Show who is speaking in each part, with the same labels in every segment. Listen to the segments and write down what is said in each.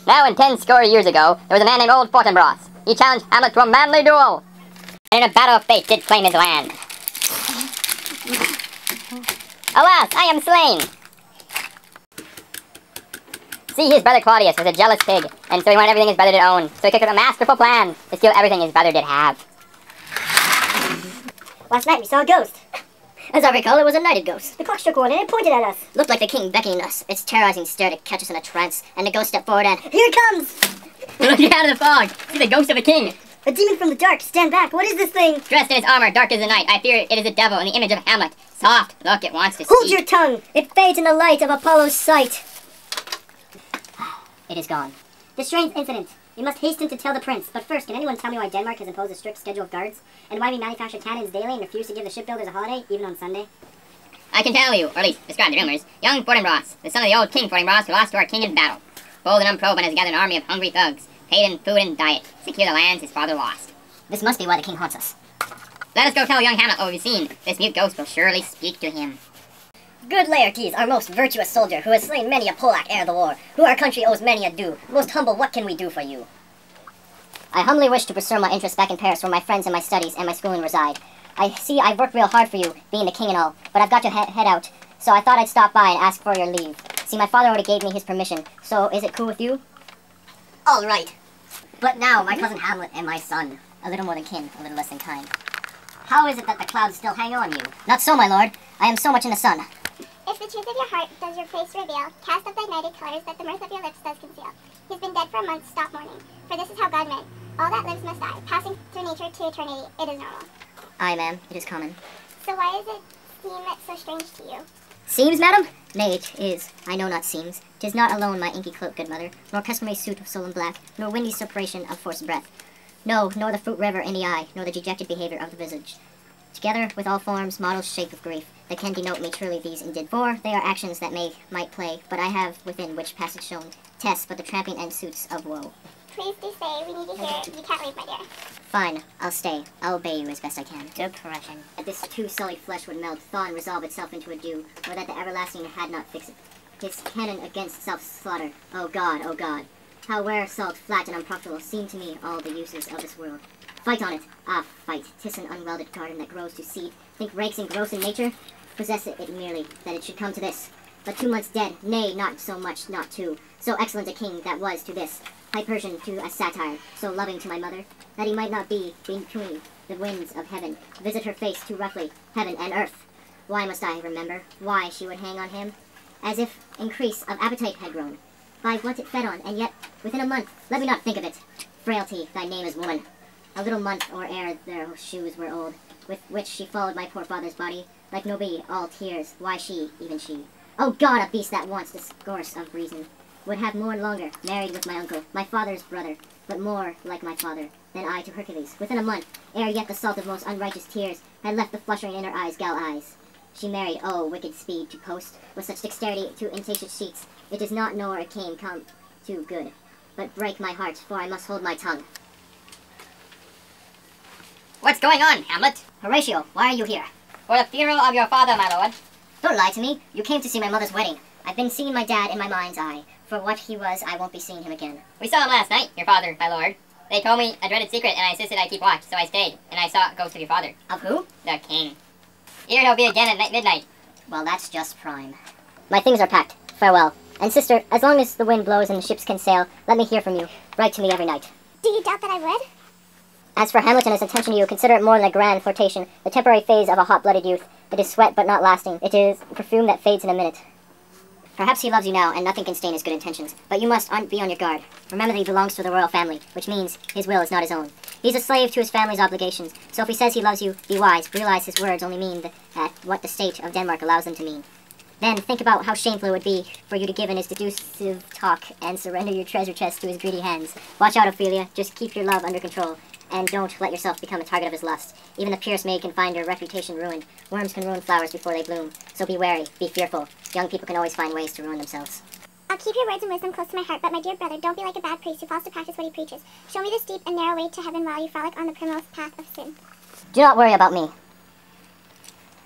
Speaker 1: Now in 10 score years ago, there was a man named Old Fortinbras. He challenged Hamlet to a manly duel, and in a battle of fate did claim his land. Alas, I am slain! See, his brother Claudius was a jealous pig, and so he wanted everything his brother did own. So he cooked up a masterful plan to steal everything his brother did have.
Speaker 2: Last night we saw a ghost.
Speaker 3: As I recall, it was a knighted ghost.
Speaker 2: The clock struck one and it pointed at us.
Speaker 3: Looked like the king beckoning us, its terrorizing stare to catch us in a trance, and the ghost stepped forward and...
Speaker 2: Here it comes!
Speaker 1: Look out of the fog! See the ghost of a king!
Speaker 2: A demon from the dark, stand back, what is this thing?
Speaker 1: Dressed in its armor, dark as the night, I fear it is a devil in the image of Hamlet. Soft, look, it wants to
Speaker 2: Hold
Speaker 1: speak.
Speaker 2: your tongue! It fades in the light of Apollo's sight.
Speaker 3: It is gone.
Speaker 2: The strange incident. We must hasten to tell the prince. But first, can anyone tell me why Denmark has imposed a strict schedule of guards? And why we manufacture cannons daily and refuse to give the shipbuilders a holiday, even on Sunday?
Speaker 1: I can tell you, or at least describe the rumors. Young Fortinbras, the son of the old King Fortinbras who lost to our king in battle. Bold and unproven has gathered an army of hungry thugs, paid in food and diet, secure the lands his father lost.
Speaker 3: This must be why the king haunts us.
Speaker 1: Let us go tell young Hamlet what we've seen. This mute ghost will surely speak to him.
Speaker 3: Good Laertes, our most virtuous soldier, who has slain many a Polack ere the war, who our country owes many a due. Most humble, what can we do for you? I humbly wish to pursue my interests back in Paris, where my friends and my studies and my schooling reside. I see I've worked real hard for you, being the king and all, but I've got to head out, so I thought I'd stop by and ask for your leave. See, my father already gave me his permission, so is it cool with you? All right. But now, my cousin Hamlet and my son, a little more than kin, a little less than kind. How is it that the clouds still hang on you? Not so, my lord. I am so much in the sun.
Speaker 4: If the truth of your heart does your face reveal, cast up thy nighted colors that the mirth of your lips does conceal. He's been dead for a month, stop mourning, for this is how God meant. All that lives must die, passing through nature to eternity, it is normal.
Speaker 3: Aye, ma'am, it is common.
Speaker 4: So why does it seem so strange to you?
Speaker 3: Seems, madam? Nay, it is. I know not seems. 'Tis not alone my inky cloak, good mother, nor customary suit of solemn black, nor windy separation of forced breath. No, nor the fruit river in the eye, nor the dejected behavior of the visage. Together with all forms, models, shape of grief, that can denote me truly these indeed. For they are actions that might play, but I have within which passage shown tests but the tramping and suits of woe.
Speaker 4: Please do stay, we need to hear it. You can't leave, my dear.
Speaker 3: Fine, I'll stay. I'll obey you as best I can. Depression. That this too sullied flesh would melt, thaw and resolve itself into a dew, or that the everlasting had not fixed it. His cannon against self-slaughter. Oh God, how where salt, flat and unprofitable seem to me all the uses of this world. Fight on it. Ah, fight. 'Tis an unwelded garden that grows to seed. Think rakes and gross in nature? Possess it merely, that it should come to this. But 2 months dead, nay, not so much, not 2. So excellent a king that was to this. High Persian to a satire, so loving to my mother, that he might not be between the winds of heaven, visit her face too roughly, heaven and earth. Why must I remember? Why she would hang on him? As if increase of appetite had grown, by what it fed on, and yet, within a month, let me not think of it. Frailty, thy name is woman. A little month or ere their shoes were old, with which she followed my poor father's body, like no bee, all tears, why she, even she. Oh God, a beast that wants discourse of reason, would have mourned longer, married with my uncle, my father's brother, but more like my father, than I to Hercules, within a month, ere yet the salt of most unrighteous tears had left the fluttering in her eyes, gal eyes. She married, oh, wicked speed to post, with such dexterity to insatiate sheets, it is not nor it come to good, but break my heart, for I must hold my tongue.
Speaker 1: What's going on, Hamlet?
Speaker 3: Horatio, why are you here?
Speaker 1: For the funeral of your father, my lord.
Speaker 3: Don't lie to me. You came to see my mother's wedding. I've been seeing my dad in my mind's eye. For what he was, I won't be seeing him again.
Speaker 1: We saw him last night, your father, my lord. They told me a dreaded secret, and I insisted I keep watch, so I stayed, and I saw a ghost of your father.
Speaker 3: Of who?
Speaker 1: The king. Here he'll be again at midnight.
Speaker 3: Well, that's just prime. My things are packed. Farewell. And sister, as long as the wind blows and the ships can sail, let me hear from you. Write to me every night.
Speaker 4: Do you doubt that I would?
Speaker 3: As for Hamlet and his attention to you, consider it more than a grand flirtation, the temporary phase of a hot-blooded youth. It is sweat, but not lasting. It is perfume that fades in a minute. Perhaps he loves you now, and nothing can stain his good intentions. But you must be on your guard. Remember that he belongs to the royal family, which means his will is not his own. He's a slave to his family's obligations, so if he says he loves you, be wise. Realize his words only mean that what the state of Denmark allows them to mean. Then think about how shameful it would be for you to give in his deducive talk and surrender your treasure chest to his greedy hands. Watch out, Ophelia. Just keep your love under control. And don't let yourself become a target of his lust. Even the purest maid can find your reputation ruined. Worms can ruin flowers before they bloom. So be wary, be fearful. Young people can always find ways to ruin themselves.
Speaker 4: I'll keep your words and wisdom close to my heart, but my dear brother, don't be like a bad priest who fails to practice what he preaches. Show me the steep and narrow way to heaven while you frolic on the primrose path of sin.
Speaker 3: Do not worry about me.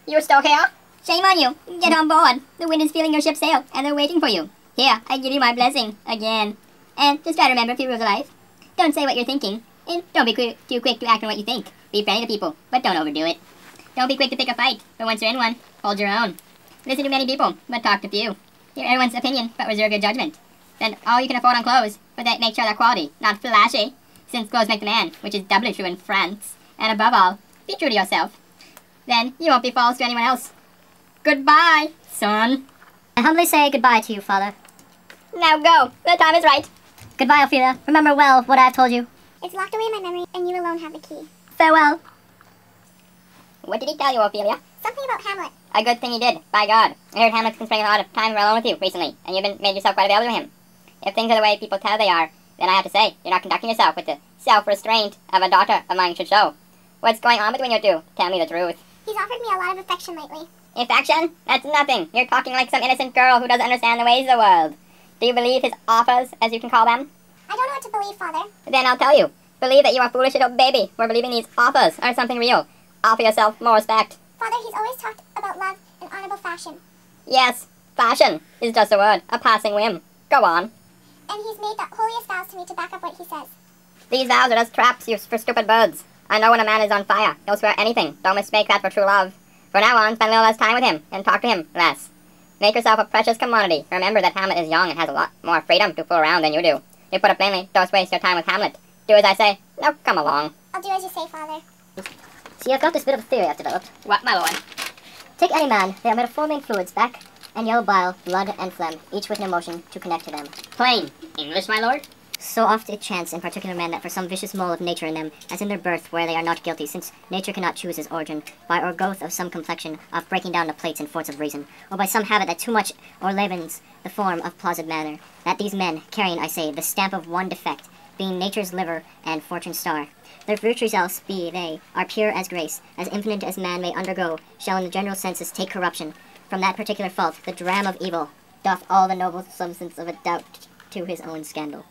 Speaker 1: You're still here? Shame on you. Get on board. The wind is feeling your ship sail, and they're waiting for you. Here, I give you my blessing. Again. And just try to remember a few rules of life. Don't say what you're thinking, and don't be too quick to act on what you think. Be friendly to people, but don't overdo it. Don't be quick to pick a fight, but once you're in one, hold your own. Listen to many people, but talk to few. Hear everyone's opinion, but reserve your judgment. Spend all you can afford on clothes, but that make sure they're quality, not flashy, since clothes make the man, which is doubly true in France. And above all, be true to yourself. Then you won't be false to anyone else. Goodbye, son.
Speaker 2: I humbly say goodbye to you, father.
Speaker 1: Now go. The time is right.
Speaker 2: Goodbye, Ophelia. Remember well what I have told you.
Speaker 4: It's locked away in my memory, and you alone have the key.
Speaker 2: Farewell.
Speaker 1: What did he tell you, Ophelia?
Speaker 4: Something about Hamlet.
Speaker 1: A good thing he did, by God. I heard Hamlet's been spending a lot of time alone with you recently, and you've made yourself quite available to him. If things are the way people tell they are, then I have to say, you're not conducting yourself with the self-restraint of a daughter of mine should show. What's going on between you two? Tell me the truth.
Speaker 4: He's offered me a lot of affection lately.
Speaker 1: Affection? That's nothing. You're talking like some innocent girl who doesn't understand the ways of the world. Do you believe his offers, as you can call them?
Speaker 4: I don't know what to believe, Father.
Speaker 1: Then I'll tell you. Believe that you are a foolish little baby for believing these offers are something real. Offer yourself more respect.
Speaker 4: Father, he's always talked about love and honorable fashion.
Speaker 1: Yes, fashion is just a word, a passing whim. Go on.
Speaker 4: And he's made the holiest vows to me to back up what he says.
Speaker 1: These vows are just traps used for stupid birds. I know when a man is on fire, he'll swear anything. Don't mistake that for true love. From now on, spend a little less time with him, and talk to him less. Make yourself a precious commodity. Remember that Hamlet is young and has a lot more freedom to fool around than you do. To put it plainly, don't waste your time with Hamlet. Do as I say. Now come along.
Speaker 4: I'll do as you say, Father.
Speaker 2: See, I've got this bit of a theory I've developed.
Speaker 1: What, my lord?
Speaker 2: Take any man, they are made of four main fluids, back and yellow bile, blood, and phlegm, each with an emotion to connect to them.
Speaker 1: Plain English, my lord?
Speaker 2: So oft it chance in particular men that for some vicious mole of nature in them, as in their birth where they are not guilty, since nature cannot choose his origin, by or growth of some complexion, of breaking down the plates and forts of reason, or by some habit that too much o'erleavens the form of plausive manner, that these men, carrying, I say, the stamp of one defect, being nature's liver and fortune's star, their virtues else be they, are pure as grace, as infinite as man may undergo, shall in the general senses take corruption, from that particular fault, the dram of evil, doth all the noble substance of a doubt to his own scandal.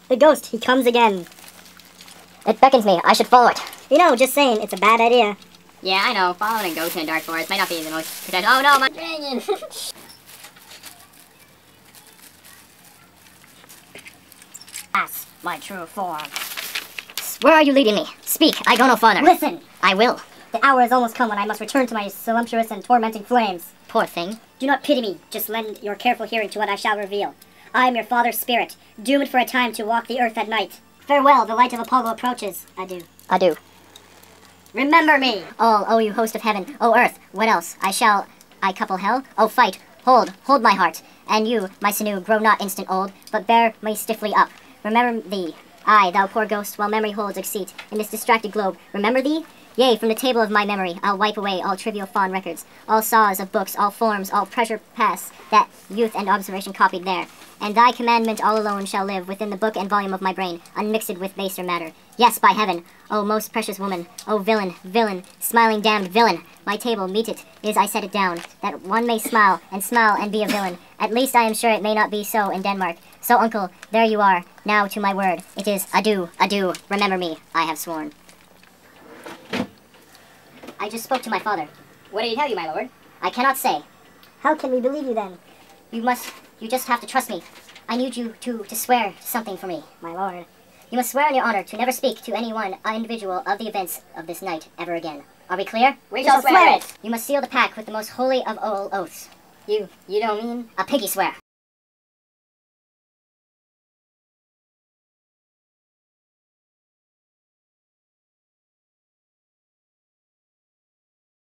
Speaker 2: The ghost, he comes again. It beckons me, I should follow it. You know, just saying, it's a bad idea.
Speaker 1: Yeah, I know. Following a ghost in a dark forest might not be the most protected. Oh no, my dragon!
Speaker 2: Ass, my true form. Where are you leading me? Speak, I go no farther. Listen! I will. The hour has almost come when I must return to my voluptuous and tormenting flames. Poor thing. Do not pity me, just lend your careful hearing to what I shall reveal. I am your father's spirit, doomed for a time to walk the earth at night. Farewell, the light of Apollo approaches. Adieu. Adieu. Remember me! All, oh you host of heaven, oh earth, what else? I couple hell? Oh fight, hold my heart. And you, my sinew, grow not instant old, but bear me stiffly up. Remember thee, I, thou poor ghost, while memory holds a seat in this distracted globe, remember thee? Yea, from the table of my memory, I'll wipe away all trivial fond records, all saws of books, all forms, all pressure past, that youth and observation copied there. And thy commandment all alone shall live within the book and volume of my brain, unmixed with baser matter. Yes, by heaven, O most precious woman, O villain, villain, smiling damned villain, my table, meet it, is I set it down, that one may smile and be a villain. At least I am sure it may not be so in Denmark. So, uncle, there you are, now to my word. It is adieu, adieu, remember me, I have sworn. I just spoke to my father.
Speaker 1: What did he tell you, my lord?
Speaker 2: I cannot say. How can we believe you then? You just have to trust me. I need you to swear something for me, my lord. You must swear on your honor to never speak to any one individual of the events of this night ever again. Are we clear?
Speaker 1: We shall swear it.
Speaker 2: You must seal the pact with the most holy of all oaths. You don't mean a piggy swear.